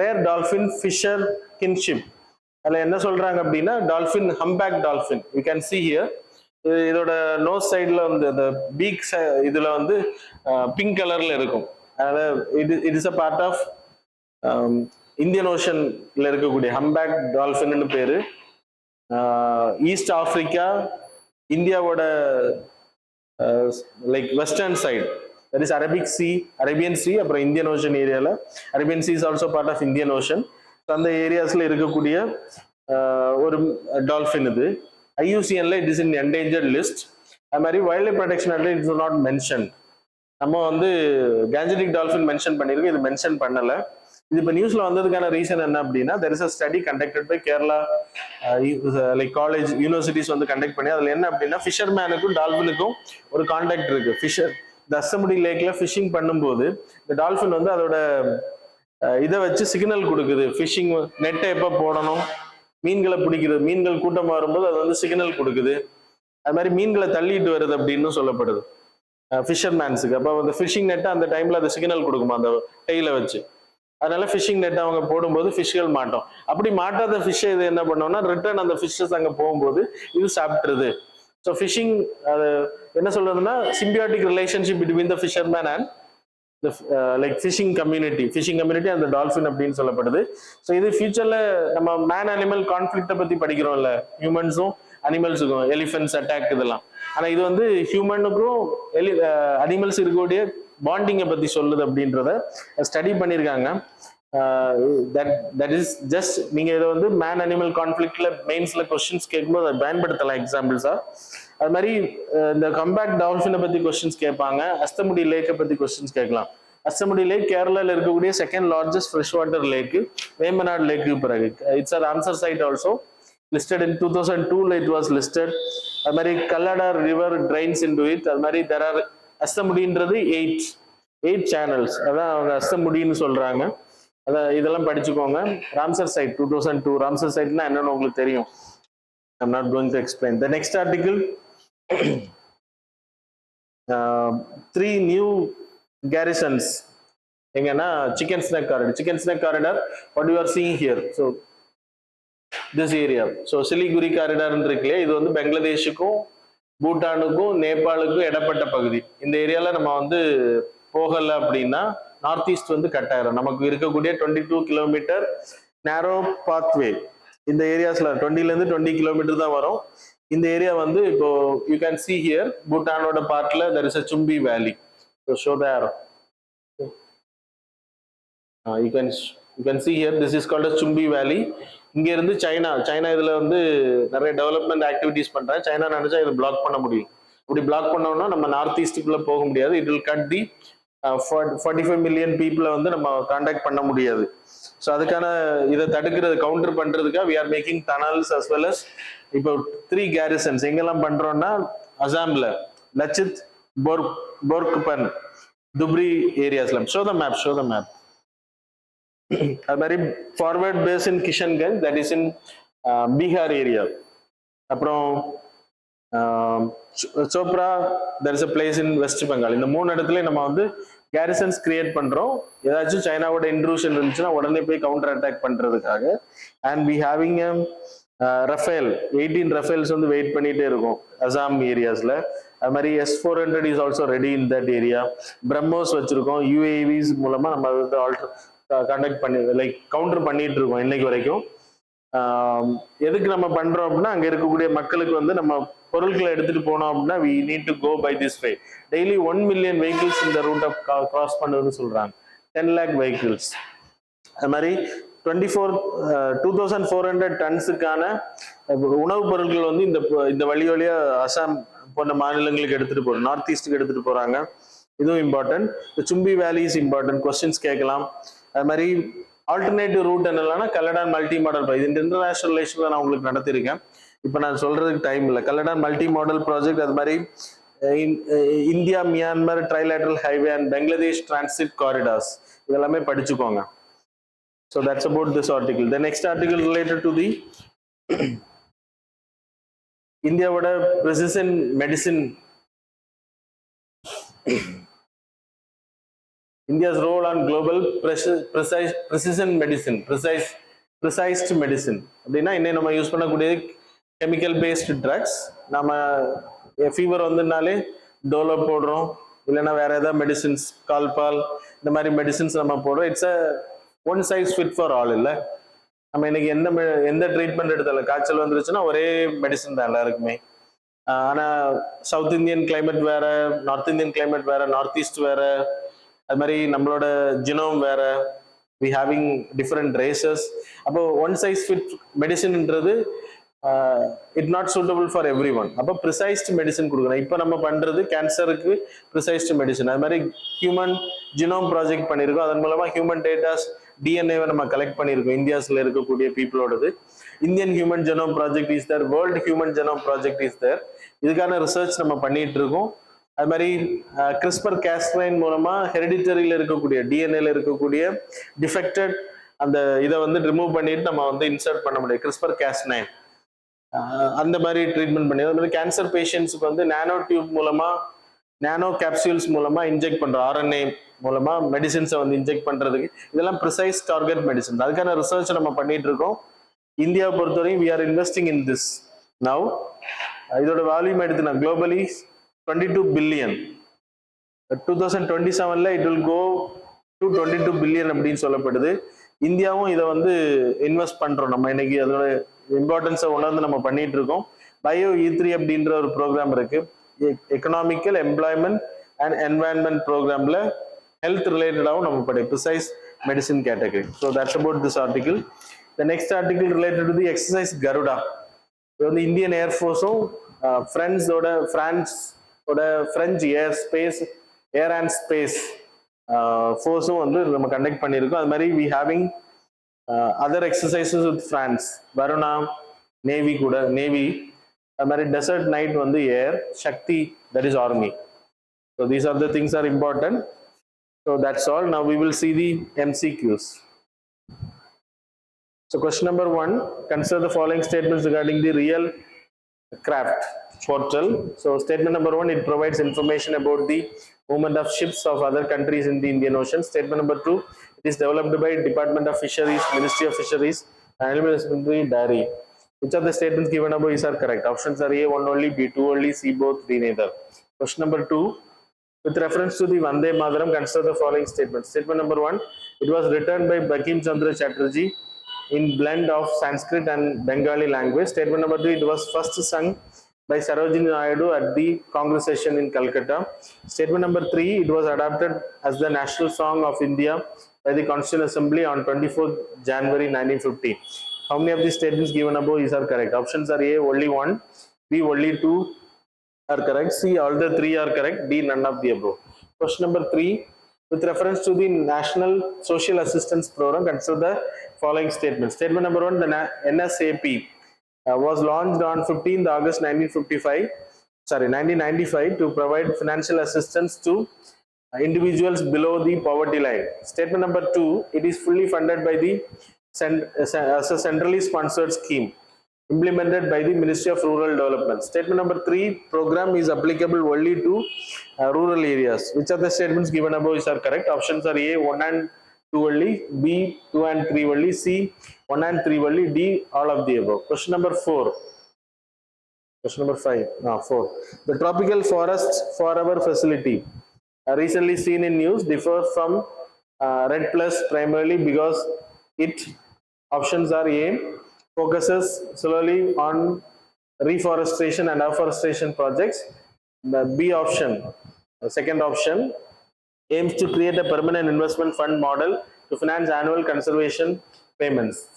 rare dolphin fisher kinship. அதுல என்ன சொல்றாங்க அப்படின்னா dolphin, humpback dolphin, you can see here. இதோட நோஸ் சைட்ல வந்து இந்த பீக் இதுல வந்து பிங்க் கலர்ல இருக்கும். அதாவது it is a part of Indian ஓஷன்ல இருக்கக்கூடிய ஹம்பேக் டால்ஃபின்னு பேரு. ஈஸ்ட் ஆப்பிரிக்கா, இந்தியாவோட like western side, that is Arabian sea, அப்புறம் இந்தியன் ஓஷன் ஏரியால. Arabian sea is also part of Indian ocean. அந்த ஏரியாஸ்ல இருக்கக்கூடிய ஒரு டால்ஃபின் இது. ஐயூசிஎன்ல it is in endangered list. அது மாதிரி வைல்ட் லைஃப் ப்ரொடெக்ஷன் ஆக்ட்ல இட்ஸ் நாட் மென்ஷன். நம்ம வந்து கேஞ்சடிக் டால்ஃபின் மென்ஷன் பண்ணிருக்கு, இது மென்ஷன் பண்ணல. இது இப்போ நியூஸ்ல வந்ததுக்கான ரீசன் என்ன அப்படின்னா, there is a study conducted by Kerala like college universities வந்து கண்டக்ட் பண்ணி, அதுல என்ன அப்படின்னா ஃபிஷர்மேனுக்கும் டால்ஃபினுக்கும் ஒரு கான்டாக்ட் இருக்கு. ஃபிஷர் தசமுடி லேக்ல ஃபிஷிங் பண்ணும்போது இந்த டால்ஃபின் வந்து அதோட இதை வச்சு சிக்னல் கொடுக்குது. ஃபிஷிங் நெட்டை எப்போ போடணும், மீன்களை பிடிக்கிறது, மீன்கள் கூட்டம் வரும்போது அது வந்து சிக்னல் கொடுக்குது. அது மாதிரி மீன்களை தள்ளிட்டு வருது அப்படின்னு சொல்லப்படுது ஃபிஷர்மேன்ஸுக்கு. அப்போ அந்த ஃபிஷிங் நெட்டை அந்த டைம்ல அது சிக்னல் கொடுக்குமா அந்த டெய்ல வச்சு. அதனால ஃபிஷிங் நெட் அவங்க போடும்போது ஃபிஷ்கள் மாட்டோம். அப்படி மாட்டாத ஃபிஷ்ஷை இது என்ன பண்ணோம்னா ரிட்டர்ன் அந்த ஃபிஷ்ஷஸ் அங்கே போகும்போது இது சாப்பிட்டுருது. ஸோ ஃபிஷிங் அது என்ன சொல்றதுன்னா symbiotic relationship between the fisherman and like fishing community அந்த டால்ஃபின் அப்படின்னு சொல்லப்படுது. ஸோ இது ஃபியூச்சர்ல நம்ம மேன் அனிமல் கான்ஃபிளிக்டை பத்தி படிக்கிறோம்ல, ஹியூமன்ஸும் அனிமல்ஸுக்கும், எலிஃபென்ட்ஸ் அட்டாக் இதெல்லாம். ஆனா இது வந்து ஹியூமனுக்கும் அனிமல்ஸ் இருக்கக்கூடிய பாண்டிங்கை பத்தி சொல்லுது அப்படின்றத ஸ்டடி பண்ணியிருக்காங்க. தட் இஸ் ஜஸ்ட் நீங்க இதை வந்து மேன் அனிமல் கான்ஃபிளிக்ட்ல மெயின்ஸ்ல கொஸ்டின்ஸ் கேட்கும்போது அதை பயன்படுத்தலாம் எக்ஸாம்பிள்ஸா. அது மாதிரி இந்த கம்பேக் டால்ஃபினை பத்தி கொஸ்டின்ஸ் கேட்பாங்க. அஸ்தமுடி லேக்கை பத்தி கொஸ்டின்ஸ் கேட்கலாம். அஸ்தமுடி லேக் கேரளால இருக்கக்கூடிய second largest fresh water lake, Vembanad லேக்கு பிறகு. It's a Ramsar site also listed in 2002 it was listed. அது மாதிரி Kallada river drains into it. அது மாதிரி there are அஸ்தமுடின்றது 8 சேனல்ஸ், அதான் அவங்க அஸ்தமுடின்னு சொல்றாங்க. அதான் இதெல்லாம் படிச்சுக்கோங்க. Ramsar side 2002. ராம்சர் சைட்னா என்னன்னு உங்களுக்கு தெரியும். I'm not going to explain. The next article, 3 new garrisons. எங்கன்னா chicken snack corridor. What you are seeing here. So this area. So Siliguri corridor இருக்குல்லையே, இது வந்து பங்களாதேஷுக்கும் பூட்டானுக்கும் நேபாளுக்கும் இடப்பட்ட பகுதி. இந்த ஏரியால நம்ம வந்து போகல அப்படின்னா நார்த் ஈஸ்ட் வந்து கட் ஆயிரும். நமக்கு இருக்கக்கூடிய 22 கிலோமீட்டர் நேரோ பாத்வே இந்த ஏரியாஸ்ல 20 கிலோமீட்டர் தான் வரும். இந்த ஏரியா வந்து இப்போ யூ கேன் சி ஹியர் பூட்டானோட பார்ட்ல there is a சும்பி வேலி. So show the arrow. You can see here, this is called as Chumbi Valley. இங்க இருந்து சைனா இதுல வந்து நிறைய டெவலப்மெண்ட் ஆக்டிவிட்டிஸ் பண்றாங்க. சைனா நினைச்சா இதை பிளாக் பண்ண முடியும். இப்படி பிளாக் பண்ணோம்னா நம்ம நார்த் ஈஸ்டுக்குள்ள போக முடியாது. It will cut the 45 million பீப்புளை வந்து நம்ம கான்டாக்ட் பண்ண முடியாது. ஸோ அதுக்கான இதை தடுக்கிறது கவுண்டர் பண்றதுக்காக we are making tunnels as well as இப்போ 3 கேரிசன்ஸ் எங்கெல்லாம் பண்றோம்னா அசாம்ல லச்சித், போர்க்பன், துப்ரி ஏரியாஸ்ல. Show the map. அது மாதிரி forward base in Kishanganj, that is in Bihar area. அப்புறம் Chopra, there is a place in West Bengal. இந்த 3 இடத்துல நம்ம வந்து கேரிசன்ஸ் கிரியேட் பண்றோம். ஏதாச்சும் சைனாவோட இன்ட்ரூஷன் இருந்துச்சுன்னா உடனே போய் கவுண்டர் அட்டாக் பண்றதுக்காக. அண்ட் வி ஹேவிங் ரஃபேல் 18 ரஃபேல்ஸ் வந்து வெயிட் பண்ணிட்டே இருக்கும் அசாம் ஏரியாஸ்ல. அது மாதிரி S-400 is also ready in that area. BrahMos வச்சிருக்கோம். UAVs மூலமா நம்ம வந்து கான்டாக்ட் பண்ணி லைக் கவுண்டர் பண்ணிட்டு இருக்கோம் இன்னைக்கு வரைக்கும். எதுக்கு நம்ம பண்றோம் அப்படின்னா, அங்க இருக்கக்கூடிய மக்களுக்கு வந்து நம்ம பொருட்களை எடுத்துட்டு போனோம் அப்படின்னா we need to go by this way. Daily 1 million vehicles இந்த ரூட்டை கிராஸ் பண்ணுறதுன்னு சொல்றாங்க. 10 lakh வெஹிக்கிள்ஸ். அது மாதிரி 2400 டன்ஸுக்கான உணவுப் பொருட்கள் வந்து இந்த வழி வழியா அசாம் போன்ற மாநிலங்களுக்கு எடுத்துட்டு போறோம், நார்த் ஈஸ்டுக்கு எடுத்துட்டு போறாங்க. இதுவும் இம்பார்ட்டன்ட். சும்பி வேலி இஸ் இம்பார்ட்டன்ட், கொஸ்டின்ஸ் கேட்கலாம். அது மாதிரி ஆல்டர்னேட்டிவ் ரூட் என்னன்னா கல்லடான் மல்டி மாடல். இது இன்டர்நேஷனல் ரிலேஷன்ல நான் உங்களுக்கு நடத்திருக்கேன். இப்போ நான் சொல்றதுக்கு டைம் இல்லை. கல்லடான் மல்டி மாடல் ப்ராஜெக்ட், அது மாதிரி India Myanmar trilateral highway and Bangladesh transit corridors இதெல்லாமே படிச்சுக்கோங்க. So that's about this article. The next article related to the இந்தியாவோட precision medicine, India's role on global precision medicine, precised medicine. அப்படின்னா இன்னும் நம்ம யூஸ் பண்ணக்கூடிய கெமிக்கல் பேஸ்டு ட்ரக்ஸ். நம்ம ஃபீவர் வந்துனாலே டோலோ போடுறோம், இல்லைன்னா வேற ஏதாவது மெடிசின்ஸ் கால்பால் இந்த மாதிரி மெடிசின்ஸ் நம்ம போடுறோம். It's a one size fit for all. இல்லை நம்ம இன்னைக்கு எந்த ட்ரீட்மெண்ட் எடுத்தாலும் காய்ச்சல் வந்துருச்சுன்னா ஒரே மெடிசின் தான் எல்லாருக்குமே. ஆனால் சவுத் இந்தியன் கிளைமேட் வேற, நார்த் இந்தியன் கிளைமேட் வேற, நார்த் ஈஸ்ட் வேற, அது மாதிரி நம்மளோட ஜினோம் வேற, வி ஹேவிங் டிஃப்ரெண்ட் ரேசஸ். அப்போ ஒன் சைஸ் ஃபிட் மெடிசின்ன்றது it not suitable for every one. அப்போ ப்ரிசைஸ்டு மெடிசன் கொடுக்கணும். இப்போ நம்ம பண்றது கேன்சருக்கு ப்ரிசைஸ்டு மெடிசன். அது மாதிரி ஹியூமன் ஜினோம் ப்ராஜெக்ட் பண்ணியிருக்கோம். அதன் மூலமா ஹியூமன் டேட்டாஸ் டிஎன்ஏவை நம்ம கலெக்ட் பண்ணியிருக்கோம் இந்தியாஸ்ல இருக்கக்கூடிய பீப்புளோடது. Indian human genome project is there, world human genome project is there. இதுக்கான ரிசர்ச் நம்ம பண்ணிட்டு இருக்கோம். அது மாதிரி கிறிஸ்பர் கேஸ்ட்ரைன் மூலமா ஹெரிடிட்டரியில இருக்கக்கூடிய டிஎன்ஏல இருக்கக்கூடிய டிஃபெக்டட் அந்த இதை வந்து ரிமூவ் பண்ணிட்டு நம்ம வந்து இன்சர்ட் பண்ண முடியும். கிறிஸ்பர் கேஸ்ட்ரைன் அந்த மாதிரி ட்ரீட்மெண்ட் பண்ணி, அது மாதிரி கேன்சர் பேஷண்ட்ஸுக்கு வந்து நானோ டியூப் மூலமா, நானோ கேப்சூல்ஸ் மூலமா இன்ஜெக்ட் பண்றோம். RNA மூலமா மெடிசின்ஸை வந்து இன்ஜெக்ட் பண்றதுக்கு. இதெல்லாம் ப்ரிசைஸ் டார்கெட் மெடிசின். அதுக்கான ரிசர்ச் நம்ம பண்ணிட்டு இருக்கோம். இந்தியாவை பொறுத்தவரைக்கும் we are investing in this now. இதோட வால்யூம் எடுத்துனா குளோபலி 22 பில்லியன். 2027ல it will go to 22 billion அப்படின்னு சொல்லப்படுது. இந்தியாவும் இதை வந்து இன்வெஸ்ட் பண்றோம். நம்ம இன்னைக்கு அதோட இம்பார்ட்டன்ஸை உணர்ந்து நம்ம பண்ணிட்டு இருக்கோம். பயோ E3 அப்படின்ற ஒரு ப்ரோக்ராம் இருக்கு. எக்கனாமிக்கல், எம்ப்ளாய்மெண்ட் அண்ட் என்வாயன்மெண்ட் ப்ரோக்ராம்ல ஹெல்த் ரிலேட்டடாகவும் நம்ம படி precise medicine category. So that's about this article. The next article related to the exercise Garuda. இது வந்து இந்தியன் ஏர்ஃபோர்ஸும் பிரெஞ்சு ஏர் அண்ட் ஸ்பேஸ் ஃபோர்ஸும் வந்து நம்ம கண்டக்ட் பண்ணியிருக்கோம். அது மாதிரி we having other exercises with France, Varuna navy. அது மாதிரி டெசர்ட் நைட் வந்து air, Shakti that is army. So these are the things are important. So that's all. Now we will see the MCQs. So question number 1, consider the following statements regarding the real craft portal. So statement number 1, it provides information about the movement of ships of other countries in the Indian Ocean. Statement number 2, it is developed by Department of Fisheries, Ministry of Fisheries, and Animal Husbandry, Dairy. Which of the statements given above is are correct? Options are A, 1 only, B, 2 only, C, both, D, neither. Question number 2, with reference to the Vande Mataram, consider the following statements. Statement number 1, it was written by Bankim Chandra Chatterjee in blend of Sanskrit and Bengali language. Statement number 3, it was first sung by Sarojini Naidu at the Congress session in Calcutta. Statement number 3, it was adopted as the national song of India by the Constituent Assembly on 24th January 1950. How many of these statements given above is are correct? Options are A, only 1, B, only 2 are correct, C, all the 3 are correct, D, none of the above. Question number 3, with reference to the National Social Assistance Program, consider the following statements. Statement number 1, the NSAP was launched on 15th August 1995 to provide financial assistance to individuals below the poverty line. Statement number 2, it is fully funded by the as a centrally sponsored scheme implemented by the Ministry of Rural Development. Statement number 3, program is applicable only to rural areas. Which of the statements given above is are correct? Options are A, 1 and 2 only, B, 2 and 3 only, C, 1 and 3 only, D, all of the above. Question number 4. Question number 5. 4. The tropical forest forever facility recently seen in news differs from REDD Plus primarily because it, options are A, focuses solely on reforestation and afforestation projects. The B option, the second option, aims to create a permanent investment fund model to finance annual conservation payments.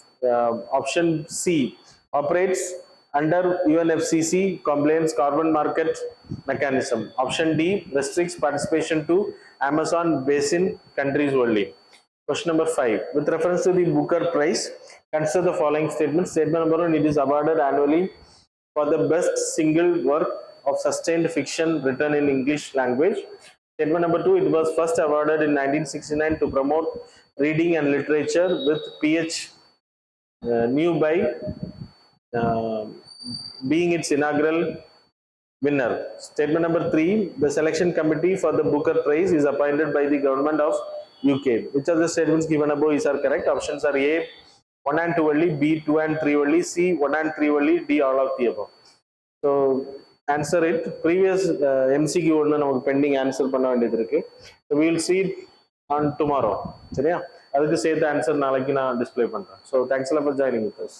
Option C, operates under UNFCCC compliance carbon market mechanism. Option D, restricts participation to Amazon basin countries only. Question number 5, with reference to the Booker Prize, consider the following statements. Statement number 1, it is awarded annually for the best single work of sustained fiction written in English language. Statement number 2, it was first awarded in 1969 to promote reading and literature with PH New by being its inaugural winner. Statement number 3, the selection committee for the Booker Prize is appointed by the government of UK. Which of the statements given above is are correct? Options are A, 1 and 2 only, B, 2 and 3 only, C, 1 and 3 only, D, all of the above. So answer it. Previous MCQ ஒன்று நமக்கு பெண்டிங் ஆன்சர் பண்ண வேண்டியது இருக்கு. So we will see it on tomorrow. சரியா? அதுக்கு சேர்த்து ஆன்சர் நாளைக்கு நான் டிஸ்ப்ளே பண்றேன். So thanks a lot for joining with us.